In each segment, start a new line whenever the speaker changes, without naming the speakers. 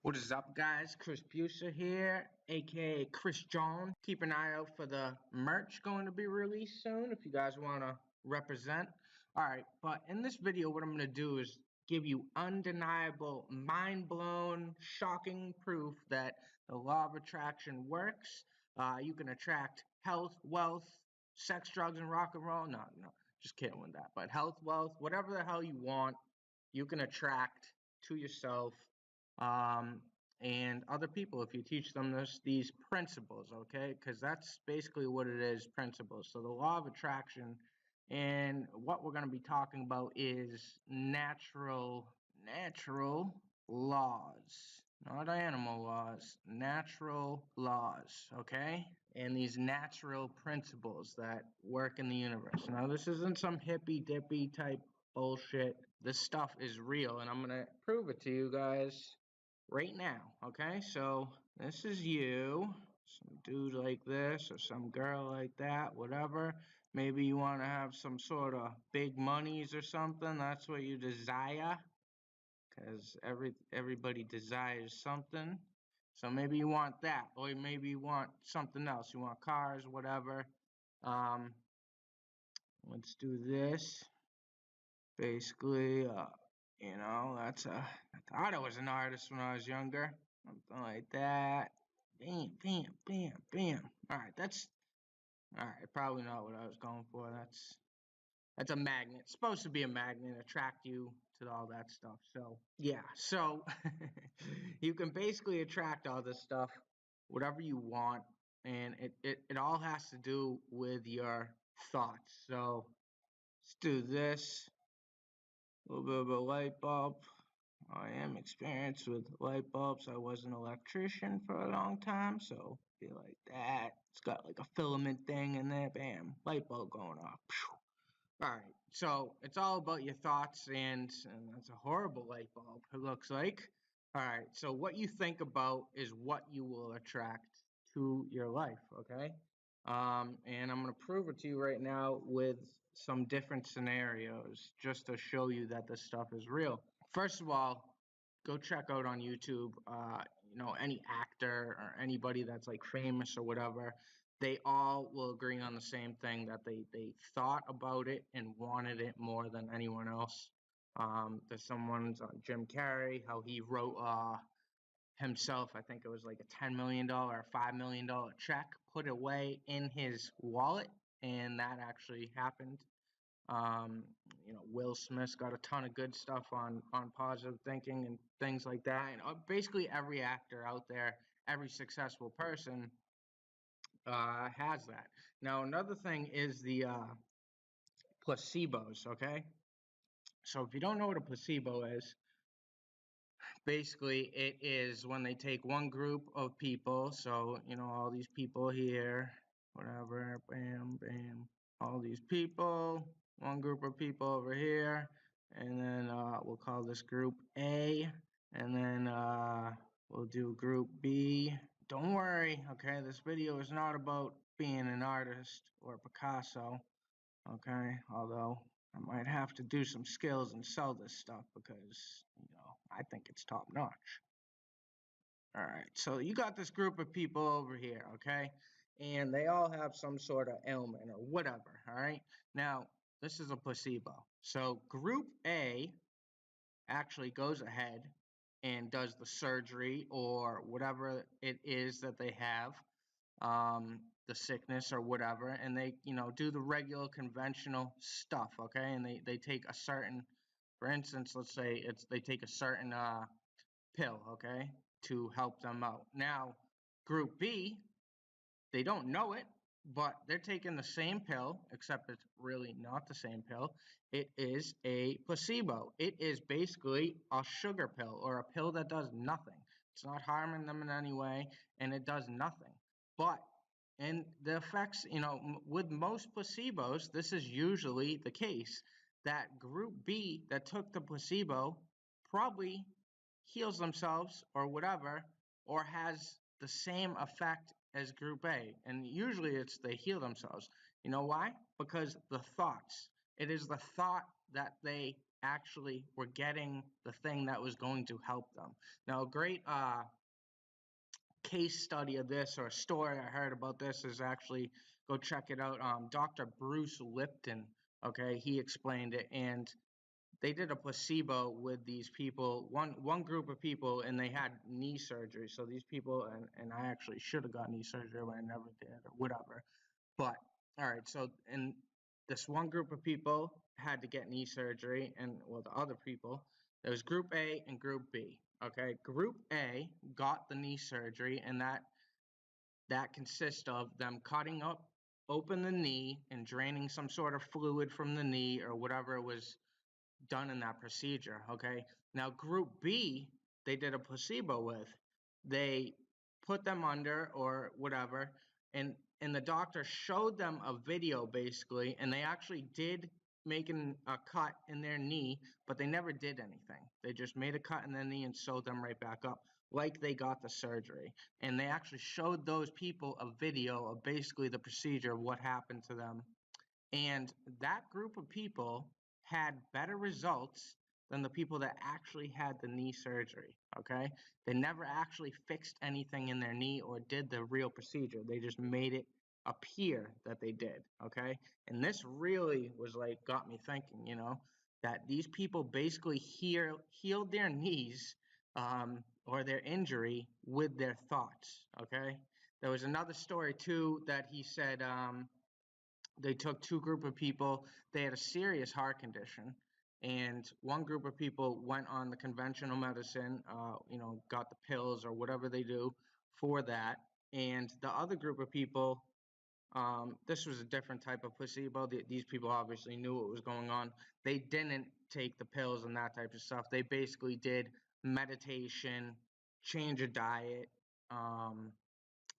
What is up, guys? Chris Buser here, aka Chris John. Keep an eye out for the merch going to be released soon if you guys want to represent. Alright, but in this video, what I'm going to do is give you undeniable, mind blown, shocking proof that the law of attraction works. You can attract health, wealth, sex, drugs, and rock and roll. No, just kidding with that. But health, wealth, whatever the hell you want, you can attract to yourself um, and other people if you teach them these principles, okay? Because that's basically what it is, principles. So the law of attraction, and what we're going to be talking about is natural laws, not animal laws, natural laws, okay? And these natural principles that work in the universe. Now, this isn't some hippy dippy type bullshit. This stuff is real, and I'm going to prove it to you guys right now, okay? So this is you, some dude like this or some girl like that, whatever. Maybe you want to have some sort of big monies or something. That's what you desire, because everybody desires something. So maybe you want that, or maybe you want something else. You want cars, whatever. Um, let's do this. Basically, that's I thought I was an artist when I was younger. Something like that. Bam, bam, bam, bam. Alright, probably not what I was going for. That's a magnet. It's supposed to be a magnet, attract you to all that stuff. So yeah, so you can basically attract all this stuff, whatever you want, and it all has to do with your thoughts. So let's do this. A little bit of a light bulb. I am experienced with light bulbs. I was an electrician for a long time, so be like that. It's got like a filament thing in there. Bam, light bulb going off. All right, so it's all about your thoughts, and that's a horrible light bulb, it looks like. All right, so what you think about is what you will attract to your life, okay? And I'm going to prove it to you right now with some different scenarios just to show you that this stuff is real. First of all, go check out on YouTube, any actor or anybody that's like famous or whatever. They all will agree on the same thing, that they thought about it and wanted it more than anyone else. There's someone's Jim Carrey, how he wrote himself, I think it was like a $10 million or $5 million check put away in his wallet, and that actually happened. Will Smith's got a ton of good stuff on positive thinking and things like that. And basically every actor out there, every successful person has that. Now, another thing is the placebos, okay? So if you don't know what a placebo is, basically it is when they take one group of people, so, all these people here, whatever, bam, bam, all these people, one group of people over here, and then we'll call this group A, and then we'll do group B. Don't worry, okay, this video is not about being an artist or Picasso, okay, although I might have to do some skills and sell this stuff because, I think it's top notch. All right, so you got this group of people over here, okay? And they all have some sort of ailment or whatever, all right? Now, this is a placebo. So group A actually goes ahead and does the surgery or whatever it is that they have, the sickness or whatever, and they, do the regular conventional stuff, okay? And they take a certain, for instance, let's say they take a certain pill, okay, to help them out. Now, group B, they don't know it, but they're taking the same pill, except it's really not the same pill. It is a placebo. It is basically a sugar pill or a pill that does nothing. It's not harming them in any way, and it does nothing. But and the effects, with most placebos, this is usually the case, that group B that took the placebo probably heals themselves or whatever, or has the same effect as group A. And usually it's they heal themselves. You know why? Because the thoughts. It is the thought that they actually were getting the thing that was going to help them. Now, a great case study of this, or a story I heard about this, is actually, go check it out. Dr. Bruce Lipton, okay, he explained it, and they did a placebo with these people, one group of people, and they had knee surgery. So these people, and I actually should have got knee surgery, but I never did, or whatever. But all right, so in this one group of people had to get knee surgery, and well, the other people, there was Group A and Group B. Okay, Group A got the knee surgery, and that consists of them cutting up open the knee and draining some sort of fluid from the knee or whatever was done in that procedure. Okay, now Group B, they did a placebo with. They put them under or whatever, and the doctor showed them a video basically, and they actually did make a cut in their knee, but they never did anything. They just made a cut in their knee and sewed them right back up like they got the surgery. And they actually showed those people a video of basically the procedure of what happened to them, and that group of people had better results than the people that actually had the knee surgery. Okay, they never actually fixed anything in their knee or did the real procedure. They just made it appear that they did. Okay, and this really was like, got me thinking, that these people basically healed their knees, or their injury, with their thoughts. Okay, there was another story too that he said, they took two group of people. They had a serious heart condition, and one group of people went on the conventional medicine, got the pills or whatever they do for that, and the other group of people, this was a different type of placebo. These people obviously knew what was going on. They didn't take the pills and that type of stuff. They basically did meditation, change of diet,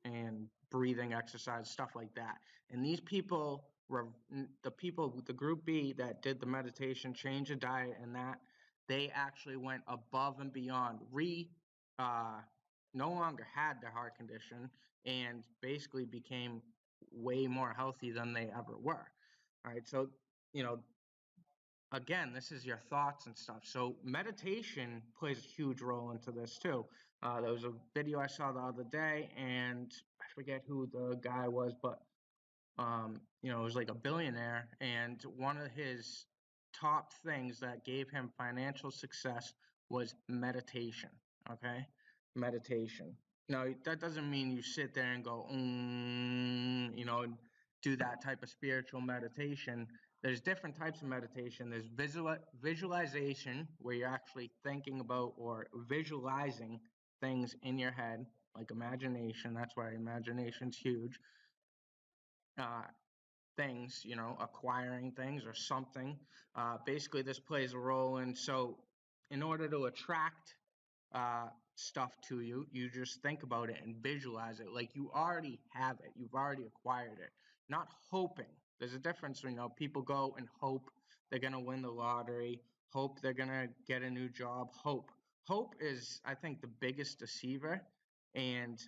and breathing exercise, stuff like that. And these people were the Group B that did the meditation, change of diet, and that they actually went above and beyond. Uh, no longer had their heart condition and basically became way more healthy than they ever were. All right, so you know, again, this is your thoughts and stuff. So meditation plays a huge role into this too. There was a video I saw the other day, and I forget who the guy was, but it was like a billionaire, and one of his top things that gave him financial success was meditation. Okay, meditation. Now that doesn't mean you sit there and go, do that type of spiritual meditation. There's different types of meditation. There's visualization, where you're actually thinking about or visualizing things in your head, like imagination. That's why imagination's huge. Uh, Things, acquiring things or something. Basically, this plays a role in. So, in order to attract stuff to you, you just think about it and visualize it like you already have it. You've already acquired it, not hoping. There's a difference. People go and hope they're going to win the lottery, hope they're going to get a new job. Hope is, I think, the biggest deceiver, and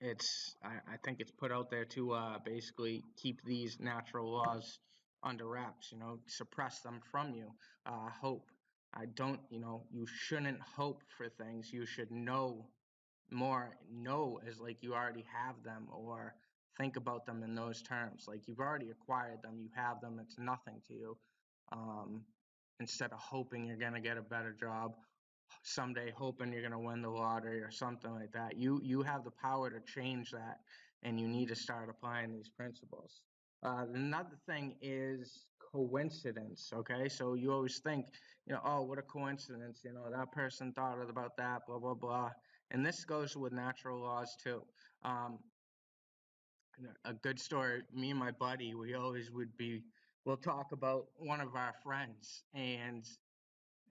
I think it's put out there to basically keep these natural laws under wraps, suppress them from you. Hope. I don't, you shouldn't hope for things. You should know more. Know as like you already have them, or think about them in those terms. Like you've already acquired them, you have them, it's nothing to you. Um, Instead of hoping you're going to get a better job, someday hoping you're going to win the lottery or something like that. You have the power to change that, and you need to start applying these principles. Another thing is coincidence. Okay, so you always think, oh, what a coincidence. That person thought about that, blah blah blah. And this goes with natural laws too. Um, a good story. Me and my buddy, we always we'll talk about one of our friends, and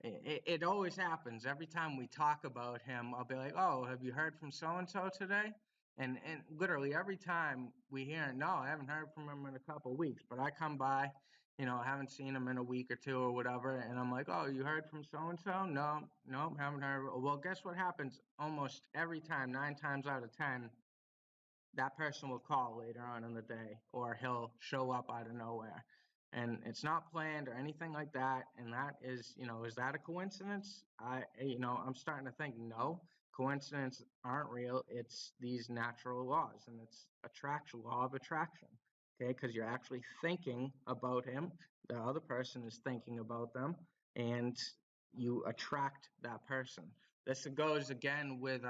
it always happens. Every time we talk about him, I'll be like, "Oh, have you heard from so and so today?" And literally every time we hear, "No, I haven't heard from him in a couple of weeks." But I come by, I haven't seen him in a week or two or whatever, and I'm like, "Oh, you heard from so and so?" No, no, haven't heard. Well, guess what happens almost every time? 9 times out of 10, that person will call later on in the day, or he'll show up out of nowhere. and it's not planned or anything like that. And that is, is that a coincidence? I'm starting to think no, coincidences aren't real. It's these natural laws, and it's attraction, law of attraction. Okay, because you're actually thinking about him, the other person is thinking about them, and you attract that person. This goes again with,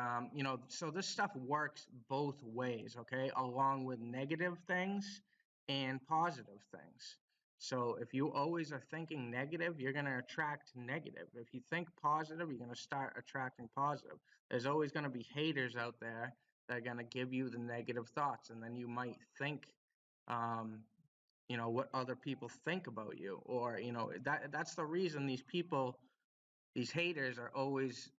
so this stuff works both ways, okay, along with negative things and positive things. So if you always are thinking negative, you're going to attract negative. If you think positive, you're going to start attracting positive. There's always going to be haters out there that are going to give you the negative thoughts, and then you might think, um, what other people think about you, or that's the reason these people, these haters, are always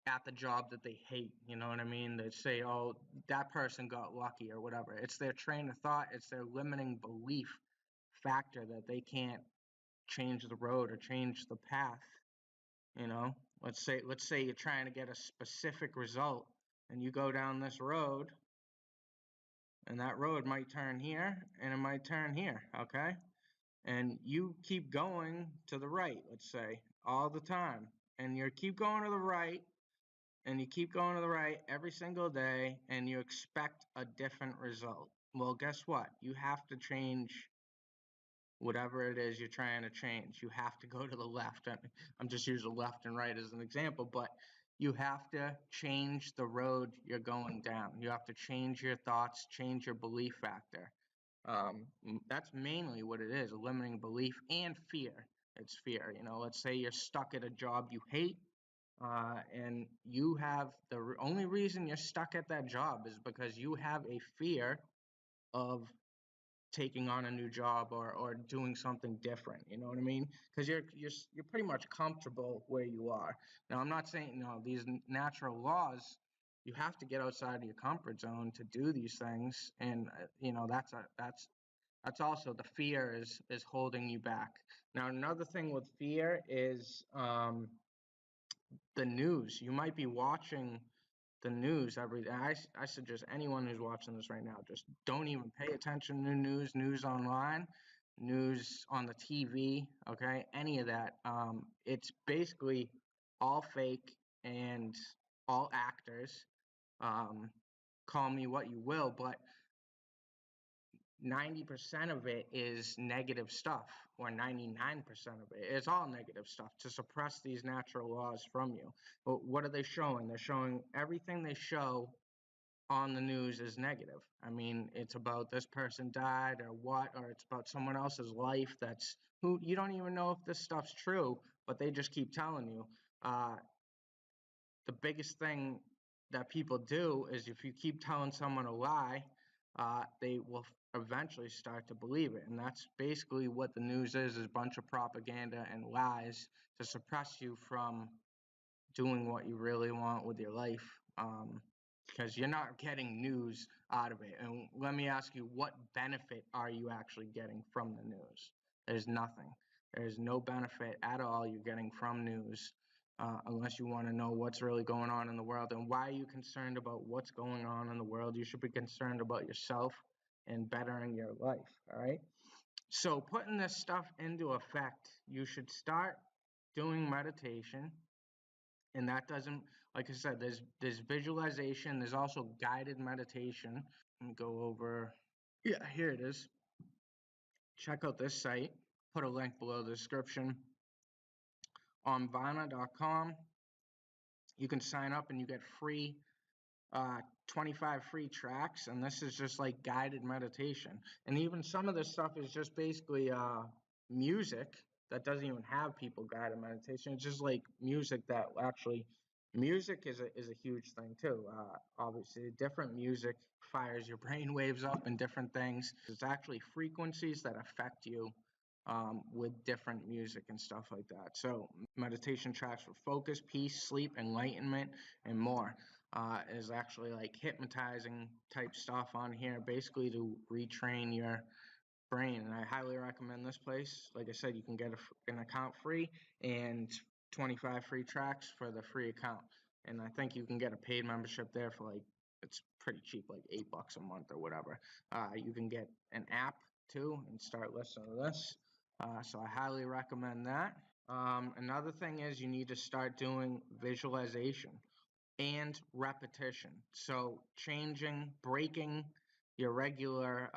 at the job that they hate. You know what I mean? They say, oh, that person got lucky or whatever. It's their train of thought, it's their limiting belief factor that they can't change the road or change the path. You know, let's say you're trying to get a specific result, and you go down this road, and that road might turn here and it might turn here, okay? And you keep going to the right, let's say, all the time. And you keep going to the right, and you keep going to the right every single day, and you expect a different result. Well, guess what? You have to change whatever it is you're trying to change. You have to go to the left. I'm just using left and right as an example, but you have to change the road you're going down. You have to change your thoughts, change your belief factor. That's mainly what it is: a limiting belief and fear. It's fear. Let's say you're stuck at a job you hate, and you have the only reason you're stuck at that job is because you have a fear of taking on a new job, or doing something different. You know what I mean? Because you're pretty much comfortable where you are. Now, I'm not saying, these natural laws. You have to get outside of your comfort zone to do these things, and that's also the fear is holding you back. Now, another thing with fear is the news. You might be watching the news every day. I suggest anyone who's watching this right now, just don't even pay attention to news online, news on the TV, okay? Any of that. It's basically all fake and all actors. Um, call me what you will, but 90% of it is negative stuff, or 99% of it. It's all negative stuff to suppress these natural laws from you. But what are they showing? They're showing everything they show on the news is negative. I mean, it's about this person died or what, or it's about someone else's life that's who you don't even know if this stuff's true, but they just keep telling you. Uh, the biggest thing that people do is, if you keep telling someone a lie, they will eventually start to believe it. And that's basically what the news is a bunch of propaganda and lies to suppress you from doing what you really want with your life, because you're not getting news out of it. And let me ask you, what benefit are you actually getting from the news? There's nothing. There's no benefit at all you're getting from news, unless you want to know what's really going on in the world. And why are you concerned about what's going on in the world? You should be concerned about yourself and bettering your life, all right? So putting this stuff into effect, you should start doing meditation. And that doesn't, like I said, there's visualization, there's also guided meditation. Let me go over, yeah, here it is. Check out this site, put a link below the description. On vana.com, you can sign up and you get free 25 free tracks, and this is just like guided meditation. And even some of this stuff is just basically music that doesn't even have people guided meditation. It's just like music that actually, music is a huge thing too. Obviously, different music fires your brain waves up and different things. It's actually frequencies that affect you, with different music and stuff like that. So meditation tracks for focus, peace, sleep, enlightenment, and more. Is actually like hypnotizing type stuff on here, basically to retrain your brain. And I highly recommend this place. Like I said, you can get an account free, and 25 free tracks for the free account. And I think you can get a paid membership there for, like, it's pretty cheap, like $8 a month or whatever. You can get an app too and start listening to this. So I highly recommend that. Another thing is you need to start doing visualization and repetition. So breaking your regular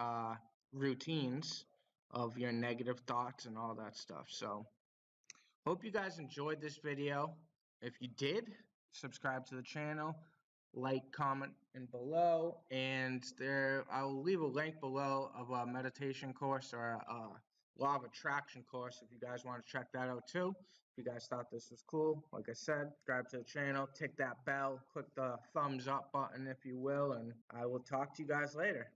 routines of your negative thoughts and all that stuff. So hope you guys enjoyed this video. If you did, subscribe to the channel, like, comment, and below. And I will leave a link below of a meditation course or a law of attraction course if you guys want to check that out too. If you guys thought this was cool, like I said, subscribe to the channel, tick that bell, click the thumbs up button if you will, and I will talk to you guys later.